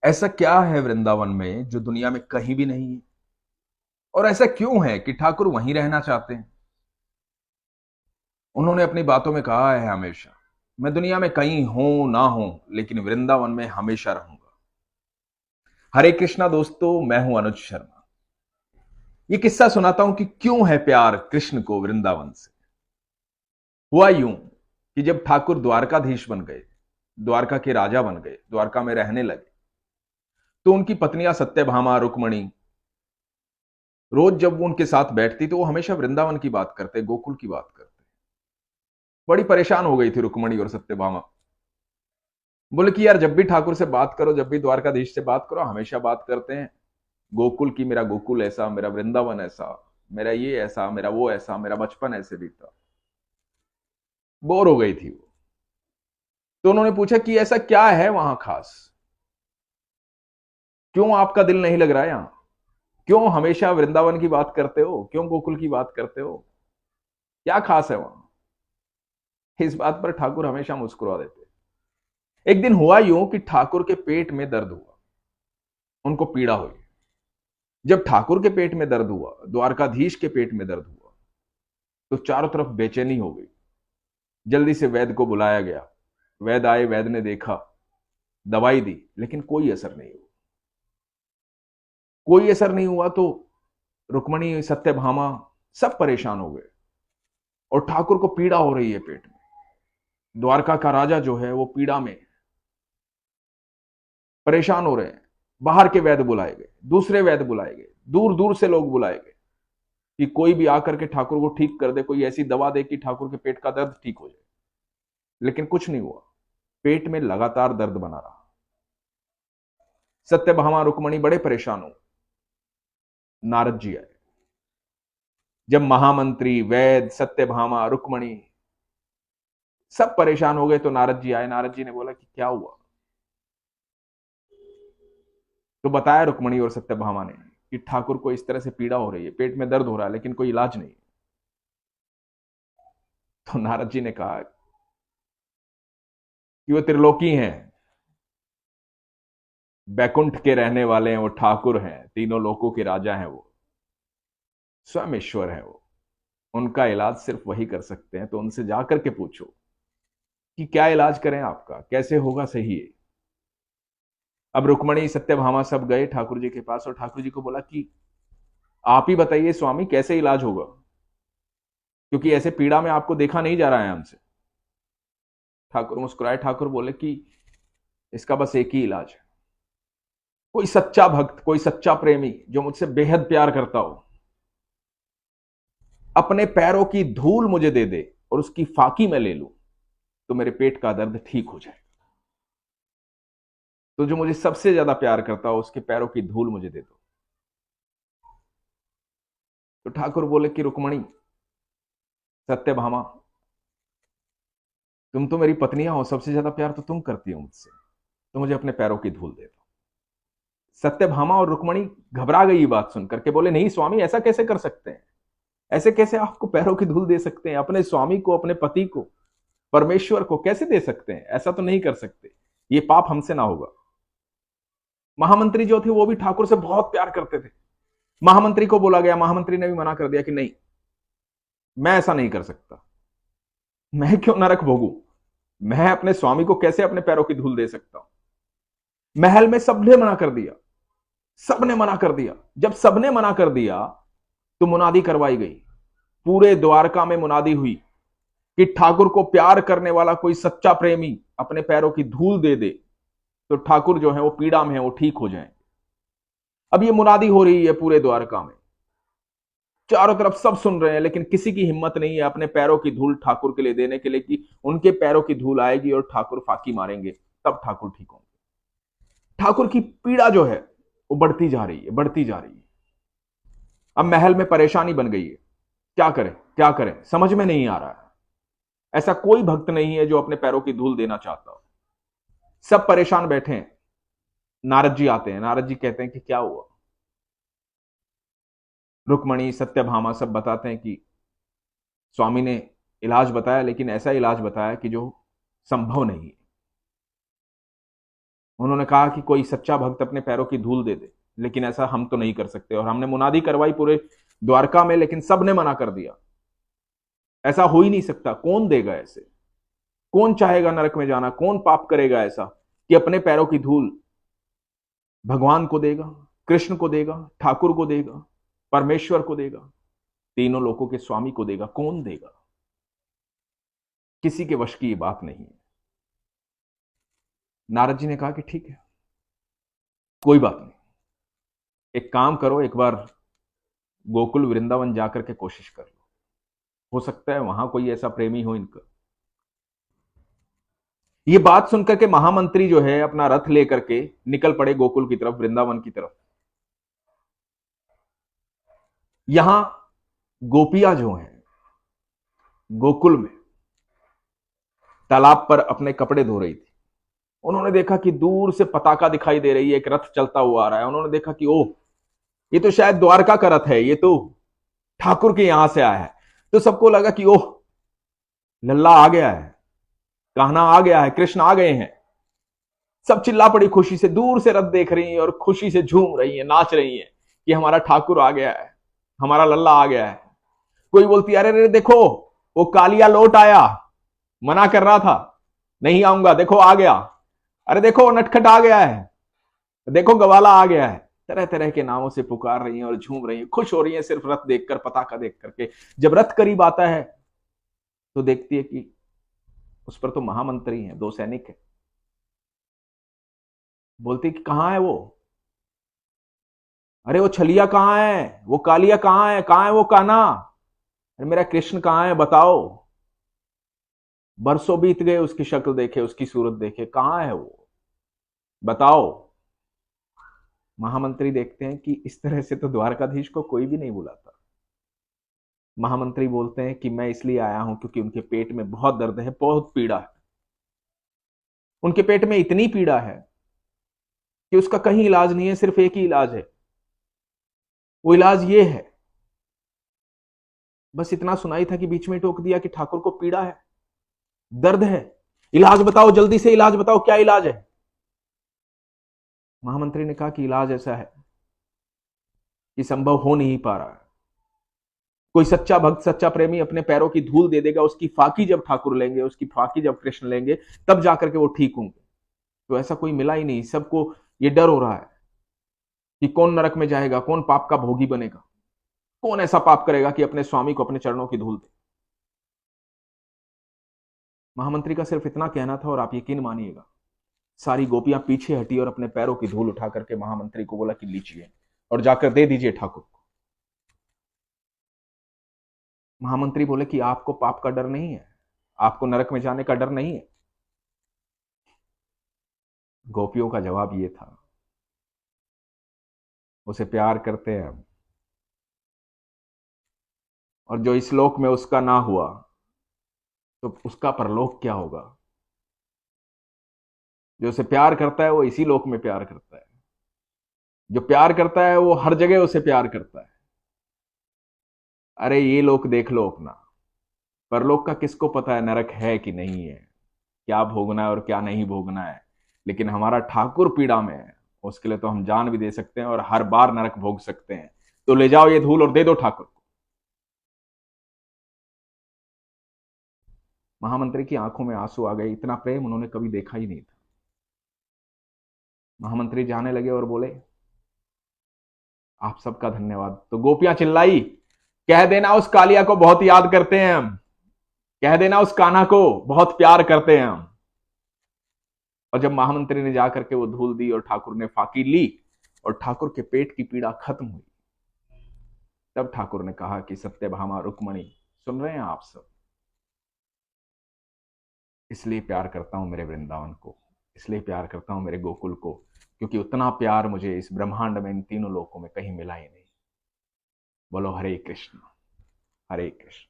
ऐसा क्या है वृंदावन में जो दुनिया में कहीं भी नहीं है? और ऐसा क्यों है कि ठाकुर वहीं रहना चाहते हैं? उन्होंने अपनी बातों में कहा है हमेशा, मैं दुनिया में कहीं हूं ना हूं, लेकिन वृंदावन में हमेशा रहूंगा। हरे कृष्णा दोस्तों, मैं हूं अनुज शर्मा। ये किस्सा सुनाता हूं कि क्यों है प्यार कृष्ण को वृंदावन से। हुआ यूं कि जब ठाकुर द्वारकाधीश बन गए, द्वारका के राजा बन गए, द्वारका में रहने लगे, तो उनकी पत्नियां सत्यभामा, रुक्मणी, रोज जब वो उनके साथ बैठती तो वो हमेशा वृंदावन की बात करते, गोकुल की बात करते। बड़ी परेशान हो गई थी रुक्मणी और सत्यभामा। बोले कि यार, जब भी ठाकुर से बात करो, जब भी द्वारकाधीश से बात करो, हमेशा बात करते हैं गोकुल की, मेरा गोकुल ऐसा, मेरा वृंदावन ऐसा, मेरा ये ऐसा, मेरा वो ऐसा, मेरा बचपन ऐसे बीता। बोर हो गई थी वो। तो उन्होंने पूछा कि ऐसा क्या है वहां खास, क्यों आपका दिल नहीं लग रहा है यहां, क्यों हमेशा वृंदावन की बात करते हो, क्यों गोकुल की बात करते हो, क्या खास है वहां? इस बात पर ठाकुर हमेशा मुस्कुरा देते। एक दिन हुआ यूं कि ठाकुर के पेट में दर्द हुआ, उनको पीड़ा हुई। जब ठाकुर के पेट में दर्द हुआ, द्वारकाधीश के पेट में दर्द हुआ, तो चारों तरफ बेचैनी हो गई। जल्दी से वैद्य को बुलाया गया। वैद्य आए, वैद्य ने देखा, दवाई दी, लेकिन कोई असर नहीं हुआ। कोई असर नहीं हुआ तो रुक्मणी, सत्यभामा सब परेशान हो गए, और ठाकुर को पीड़ा हो रही है पेट में। द्वारका का राजा जो है वो पीड़ा में परेशान हो रहे हैं। बाहर के वैद्य बुलाए गए, दूसरे वैद्य बुलाए गए, दूर दूर से लोग बुलाए गए कि कोई भी आकर के ठाकुर को ठीक कर दे, कोई ऐसी दवा दे कि ठाकुर के पेट का दर्द ठीक हो जाए। लेकिन कुछ नहीं हुआ, पेट में लगातार दर्द बना रहा। सत्यभामा, रुक्मणी बड़े परेशान हो। नारद जी आए। जब महामंत्री, वैद्य, सत्यभामा, रुक्मणी सब परेशान हो गए तो नारद जी आए। नारद जी ने बोला कि क्या हुआ? तो बताया रुक्मणी और सत्यभामा ने कि ठाकुर को इस तरह से पीड़ा हो रही है, पेट में दर्द हो रहा है, लेकिन कोई इलाज नहीं। तो नारद जी ने कहा कि वो त्रिलोकी हैं, बैकुंठ के रहने वाले हैं, वो ठाकुर हैं, तीनों लोकों के राजा हैं, वो स्वयं ईश्वर है। वो, उनका इलाज सिर्फ वही कर सकते हैं, तो उनसे जाकर के पूछो कि क्या इलाज करें आपका, कैसे होगा सही है। अब रुक्मणी, सत्यभामा सब गए ठाकुर जी के पास और ठाकुर जी को बोला कि आप ही बताइए स्वामी, कैसे इलाज होगा, क्योंकि ऐसे पीड़ा में आपको देखा नहीं जा रहा है हमसे। ठाकुर मुस्कुराए, ठाकुर बोले कि इसका बस एक ही इलाज है। कोई सच्चा भक्त, कोई सच्चा प्रेमी जो मुझसे बेहद प्यार करता हो, अपने पैरों की धूल मुझे दे दे और उसकी फाकी मैं ले लूं, तो मेरे पेट का दर्द ठीक हो जाए। तो जो मुझे सबसे ज्यादा प्यार करता हो, उसके पैरों की धूल मुझे दे दो। तो ठाकुर बोले कि रुक्मणी, सत्यभामा, तुम तो मेरी पत्नियां हो, सबसे ज्यादा प्यार तो तुम करती हो मुझसे, तो मुझे अपने पैरों की धूल दे दो। सत्यभामा और रुक्मणी घबरा गई ये बात सुनकर के, बोले नहीं स्वामी, ऐसा कैसे कर सकते हैं, ऐसे कैसे आपको पैरों की धूल दे सकते हैं, अपने स्वामी को, अपने पति को, परमेश्वर को कैसे दे सकते हैं? ऐसा तो नहीं कर सकते, ये पाप हमसे ना होगा। महामंत्री जो थे वो भी ठाकुर से बहुत प्यार करते थे। महामंत्री को बोला गया, महामंत्री ने भी मना कर दिया कि नहीं, मैं ऐसा नहीं कर सकता, मैं क्यों नरक भोगू, मैं अपने स्वामी को कैसे अपने पैरों की धूल दे सकता हूं। महल में सबने मना कर दिया, सबने मना कर दिया। जब सबने मना कर दिया तो मुनादी करवाई गई, पूरे द्वारका में मुनादी हुई कि ठाकुर को प्यार करने वाला कोई सच्चा प्रेमी अपने पैरों की धूल दे दे, तो ठाकुर जो है वो पीड़ा में है, वो ठीक हो जाए। अब ये मुनादी हो रही है पूरे द्वारका में, चारों तरफ सब सुन रहे हैं, लेकिन किसी की हिम्मत नहीं है अपने पैरों की धूल ठाकुर के लिए देने के लिए कि उनके पैरों की धूल आएगी और ठाकुर फाकी मारेंगे, तब ठाकुर ठीक होंगे। ठाकुर की पीड़ा जो है वो बढ़ती जा रही है, बढ़ती जा रही है। अब महल में परेशानी बन गई है, क्या करें, क्या करें, समझ में नहीं आ रहा है। ऐसा कोई भक्त नहीं है जो अपने पैरों की धूल देना चाहता हो। सब परेशान बैठे हैं। नारद जी आते हैं। नारद जी कहते हैं कि क्या हुआ? रुक्मणी, सत्यभामा सब बताते हैं कि स्वामी ने इलाज बताया, लेकिन ऐसा इलाज बताया कि जो संभव नहीं है। उन्होंने कहा कि कोई सच्चा भक्त अपने पैरों की धूल दे दे, लेकिन ऐसा हम तो नहीं कर सकते। और हमने मुनादी करवाई पूरे द्वारका में, लेकिन सबने मना कर दिया, ऐसा हो ही नहीं सकता। कौन देगा ऐसे? कौन चाहेगा नरक में जाना? कौन पाप करेगा ऐसा कि अपने पैरों की धूल भगवान को देगा, कृष्ण को देगा, ठाकुर को देगा, परमेश्वर को देगा, तीनों लोकों के स्वामी को देगा? कौन देगा? किसी के वश की ये बात नहीं है। नारद जी ने कहा कि ठीक है, कोई बात नहीं, एक काम करो, एक बार गोकुल वृंदावन जाकर के कोशिश कर लो, हो सकता है वहां कोई ऐसा प्रेमी हो इनका। ये बात सुनकर के महामंत्री जो है अपना रथ लेकर के निकल पड़े गोकुल की तरफ, वृंदावन की तरफ। यहां गोपियां जो हैं गोकुल में तालाब पर अपने कपड़े धो रही थी। उन्होंने देखा कि दूर से पताका दिखाई दे रही है, एक रथ चलता हुआ आ रहा है। उन्होंने देखा कि ओह, ये तो शायद द्वारका का रथ है, ये तो ठाकुर के यहां से आया है। तो सबको लगा कि ओह, लल्ला आ गया है, कान्हा आ गया है, कृष्ण आ गए हैं। सब चिल्ला पड़ी खुशी से, दूर से रथ देख रही हैं और खुशी से झूम रही हैं, नाच रही हैं कि हमारा ठाकुर आ गया है, हमारा लल्ला आ गया है। कोई बोलती अरे अरे देखो, वो कालिया लौट आया, मना कर रहा था नहीं आऊंगा, देखो आ गया। अरे देखो नटखट आ गया है, देखो गवाला आ गया है। तरह तरह के नामों से पुकार रही हैं और झूम रही हैं, खुश हो रही हैं सिर्फ रथ देखकर, पताका देख करके। जब रथ करीब आता है तो देखती है कि उस पर तो महामंत्री हैं, दो सैनिक हैं। बोलती कि कहां है वो? अरे वो छलिया कहां है, वो कालिया कहां है वो कान्हा? अरे मेरा कृष्ण कहां है, बताओ। बरसों बीत गए, उसकी शक्ल देखे, उसकी सूरत देखे, कहां है वो, बताओ। महामंत्री देखते हैं कि इस तरह से तो द्वारकाधीश को कोई भी नहीं बुलाता। महामंत्री बोलते हैं कि मैं इसलिए आया हूं क्योंकि उनके पेट में बहुत दर्द है, बहुत पीड़ा है। उनके पेट में इतनी पीड़ा है कि उसका कहीं इलाज नहीं है, सिर्फ एक ही इलाज है। वो इलाज ये है, बस इतना सुनाई था कि बीच में टोक दिया कि ठाकुर को पीड़ा है, दर्द है, इलाज बताओ, जल्दी से इलाज बताओ, क्या इलाज है? महामंत्री ने कहा कि इलाज ऐसा है कि संभव हो नहीं पा रहा है। कोई सच्चा भक्त, सच्चा प्रेमी अपने पैरों की धूल दे देगा, उसकी फाकी जब ठाकुर लेंगे, उसकी फाकी जब कृष्ण लेंगे, तब जाकर के वो ठीक होंगे। तो ऐसा कोई मिला ही नहीं। सबको ये डर हो रहा है कि कौन नरक में जाएगा, कौन पाप का भोगी बनेगा, कौन ऐसा पाप करेगा कि अपने स्वामी को अपने चरणों की धूल दे। महामंत्री का सिर्फ इतना कहना था और आप यकीन मानिएगा, सारी गोपियां पीछे हटी और अपने पैरों की धूल उठा करके महामंत्री को बोला कि लीजिए और जाकर दे दीजिए ठाकुर को। महामंत्री बोले कि आपको पाप का डर नहीं है, आपको नरक में जाने का डर नहीं है। गोपियों का जवाब ये था, उसे प्यार करते हैं हम, और जो इस लोक में उसका ना हुआ तो उसका परलोक क्या होगा। जो उसे प्यार करता है वो इसी लोक में प्यार करता है, जो प्यार करता है वो हर जगह उसे प्यार करता है। अरे ये लोक देख लो अपना, परलोक का किसको पता है नरक है कि नहीं है, क्या भोगना है और क्या नहीं भोगना है। लेकिन हमारा ठाकुर पीड़ा में है, उसके लिए तो हम जान भी दे सकते हैं और हर बार नरक भोग सकते हैं। तो ले जाओ ये धूल और दे दो ठाकुर को। महामंत्री की आंखों में आंसू आ गए, इतना प्रेम उन्होंने कभी देखा ही नहीं था। महामंत्री जाने लगे और बोले, आप सबका धन्यवाद। तो गोपियां चिल्लाई, कह देना उस कालिया को बहुत याद करते हैं हम, कह देना उस कान्हा को बहुत प्यार करते हैं हम। और जब महामंत्री ने जाकर के वो धूल दी और ठाकुर ने फाकी ली और ठाकुर के पेट की पीड़ा खत्म हुई, तब ठाकुर ने कहा कि सत्यभामा रुक्मणी, सुन रहे हैं आप सब, इसलिए प्यार करता हूं मेरे वृंदावन को, इसलिए प्यार करता हूं मेरे गोकुल को, क्योंकि उतना प्यार मुझे इस ब्रह्मांड में, इन तीनों लोकों में कहीं मिला ही नहीं। बोलो हरे कृष्ण, हरे कृष्ण।